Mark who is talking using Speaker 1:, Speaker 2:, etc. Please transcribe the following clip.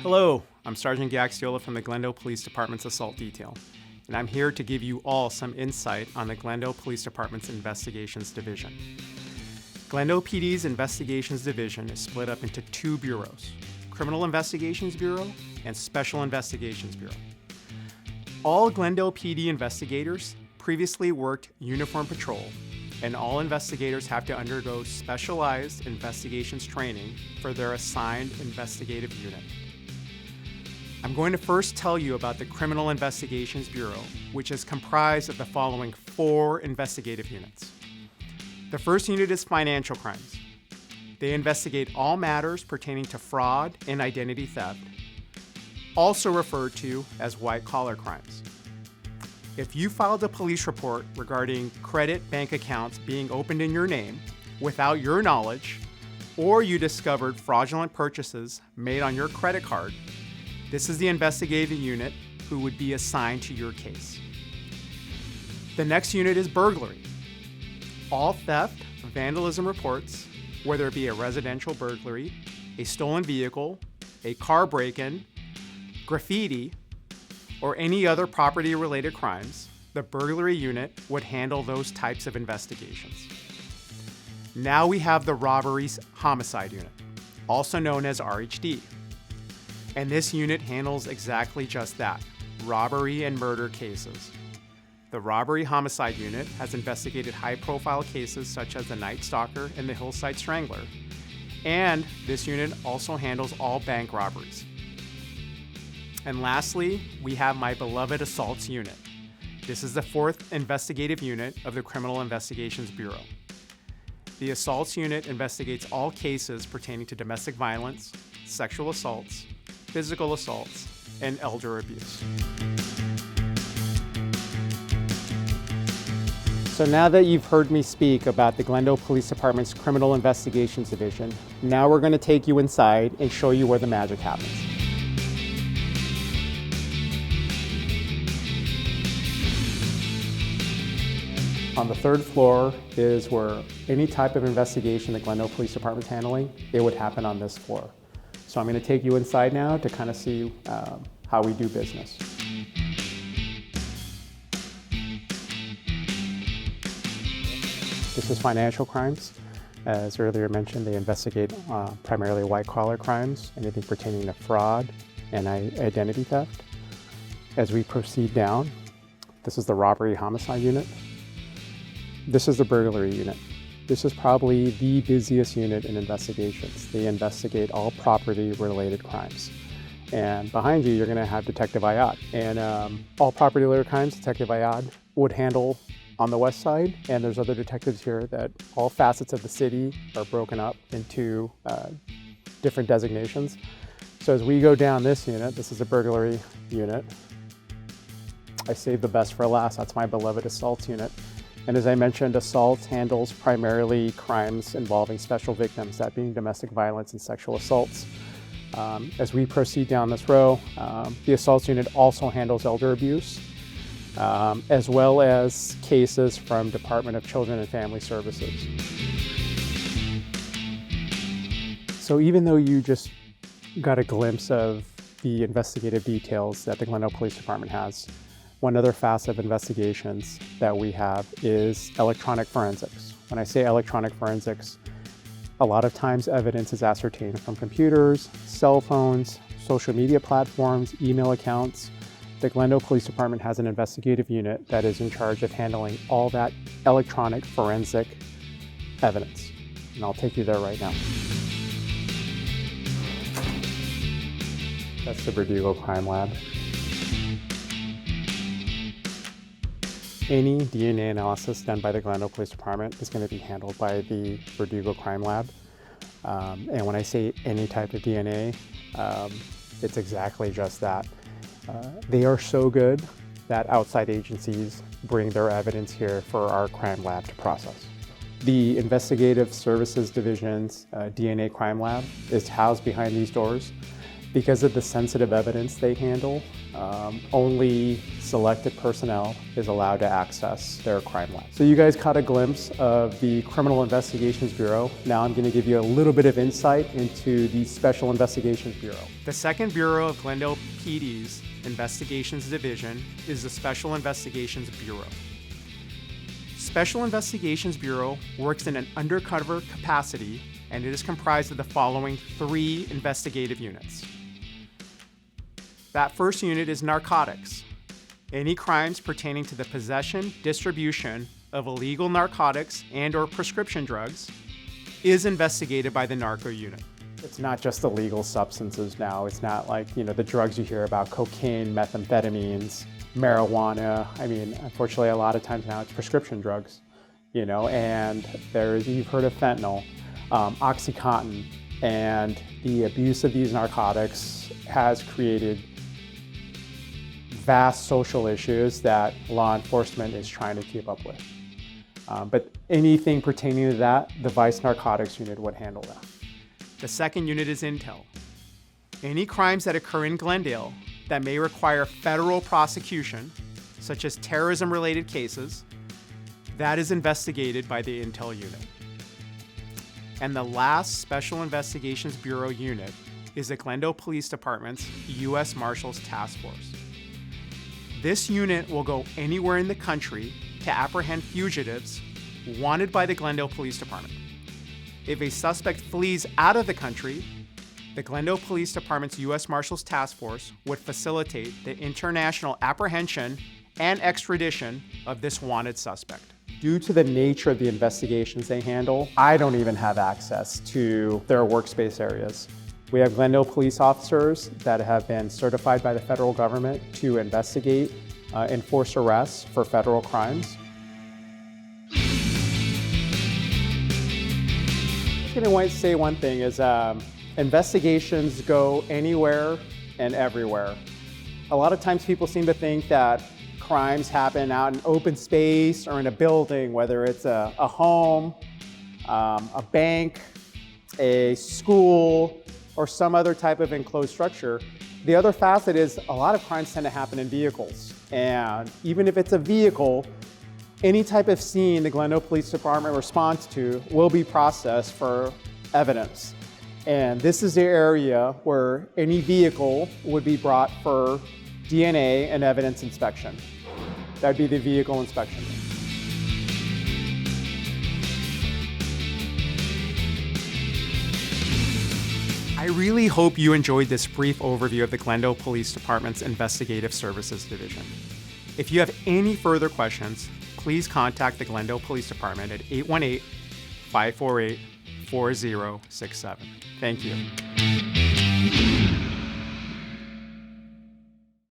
Speaker 1: Hello, I'm Sergeant Gaxiola from the Glendale Police Department's Assault Detail, and I'm here to give you all some insight on the Glendale Police Department's Investigations Division. Glendale PD's Investigations Division is split up into two bureaus, Criminal Investigations Bureau and Special Investigations Bureau. All Glendale PD investigators previously worked uniform patrol, and all investigators have to undergo specialized investigations training for their assigned investigative unit. I'm going to first tell you about the Criminal Investigations Bureau, which is comprised of the following 4 investigative units. The first unit is financial crimes. They investigate all matters pertaining to fraud and identity theft, also referred to as white-collar crimes. If you filed a police report regarding credit bank accounts being opened in your name without your knowledge, or you discovered fraudulent purchases made on your credit card, this is the investigative unit who would be assigned to your case. The next unit is burglary. All theft, vandalism reports, whether it be a residential burglary, a stolen vehicle, a car break-in, graffiti, or any other property-related crimes, the burglary unit would handle those types of investigations. Now we have the robberies homicide unit, also known as RHD. And this unit handles exactly just that, robbery and murder cases. The robbery homicide unit has investigated high-profile cases such as the Night Stalker and the Hillside Strangler. And this unit also handles all bank robberies. And lastly, we have my beloved Assaults unit. This is the 4th investigative unit of the Criminal Investigations Bureau. The Assaults unit investigates all cases pertaining to domestic violence, sexual assaults, physical assaults, and elder abuse. So now that you've heard me speak about the Glendale Police Department's Criminal Investigations Division, now we're going to take you inside and show you where the magic happens. On the 3rd floor is where any type of investigation the Glendale Police Department is handling, it would happen on this floor. So I'm going to take you inside now to kind of see how we do business. This is financial crimes. As earlier mentioned, they investigate primarily white-collar crimes, anything pertaining to fraud and identity theft. As we proceed down, this is the robbery homicide unit. This is the burglary unit. This is probably the busiest unit in investigations. They investigate all property-related crimes. And behind you, you're going to have Detective Ayad. And all property-related crimes, Detective Ayad would handle on the west side. And there's other detectives here that all facets of the city are broken up into different designations. So as we go down this unit, this is a burglary unit. I saved the best for last. That's my beloved Assaults unit. And as I mentioned, Assaults handles primarily crimes involving special victims, that being domestic violence and sexual assaults. As we proceed down this row, the Assaults unit also handles elder abuse, as well as cases from Department of Children and Family Services. So even though you just got a glimpse of the investigative details that the Glendale Police Department has, one other facet of investigations that we have is electronic forensics. When I say electronic forensics, a lot of times evidence is ascertained from computers, cell phones, social media platforms, email accounts. The Glendale Police Department has an investigative unit that is in charge of handling all that electronic forensic evidence. And I'll take you there right now. That's the Verdugo Crime Lab. Any DNA analysis done by the Glendale Police Department is going to be handled by the Verdugo Crime Lab. And when I say any type of DNA, it's exactly just that. They are so good that outside agencies bring their evidence here for our crime lab to process. The Investigative Services Division's DNA Crime Lab is housed behind these doors. Because of the sensitive evidence they handle, only selected personnel is allowed to access their crime lab. So you guys caught a glimpse of the Criminal Investigations Bureau. Now I'm going to give you a little bit of insight into the Special Investigations Bureau. The second bureau of Glendale PD's Investigations Division is the Special Investigations Bureau. Special Investigations Bureau works in an undercover capacity, and it is comprised of the following 3 investigative units. That first unit is narcotics. Any crimes pertaining to the possession, distribution of illegal narcotics and/or prescription drugs is investigated by the narco unit. It's not just illegal substances now. It's not like, the drugs you hear about, cocaine, methamphetamines, marijuana. I mean, unfortunately, a lot of times now it's prescription drugs, and you've heard of fentanyl, OxyContin, and the abuse of these narcotics has created vast social issues that law enforcement is trying to keep up with. But anything pertaining to that, the VICE-NARCOTICS unit would handle that. The second unit is intel. Any crimes that occur in Glendale that may require federal prosecution, such as terrorism-related cases, that is investigated by the intel unit. And the last Special Investigations Bureau unit is the Glendale Police Department's U.S. Marshals Task Force. This unit will go anywhere in the country to apprehend fugitives wanted by the Glendale Police Department. If a suspect flees out of the country, the Glendale Police Department's U.S. Marshals Task Force would facilitate the international apprehension and extradition of this wanted suspect. Due to the nature of the investigations they handle, I don't even have access to their workspace areas. We have Glendale police officers that have been certified by the federal government to investigate, enforce arrests for federal crimes. I'm going to say one thing is investigations go anywhere and everywhere. A lot of times people seem to think that crimes happen out in open space or in a building, whether it's a home, a bank, a school, or some other type of enclosed structure. The other facet is a lot of crimes tend to happen in vehicles. And even if it's a vehicle, any type of scene the Glendale Police Department responds to will be processed for evidence. And this is the area where any vehicle would be brought for DNA and evidence inspection. That'd be the vehicle inspection. I really hope you enjoyed this brief overview of the Glendale Police Department's Investigative Services Division. If you have any further questions, please contact the Glendale Police Department at 818-548-4067. Thank you.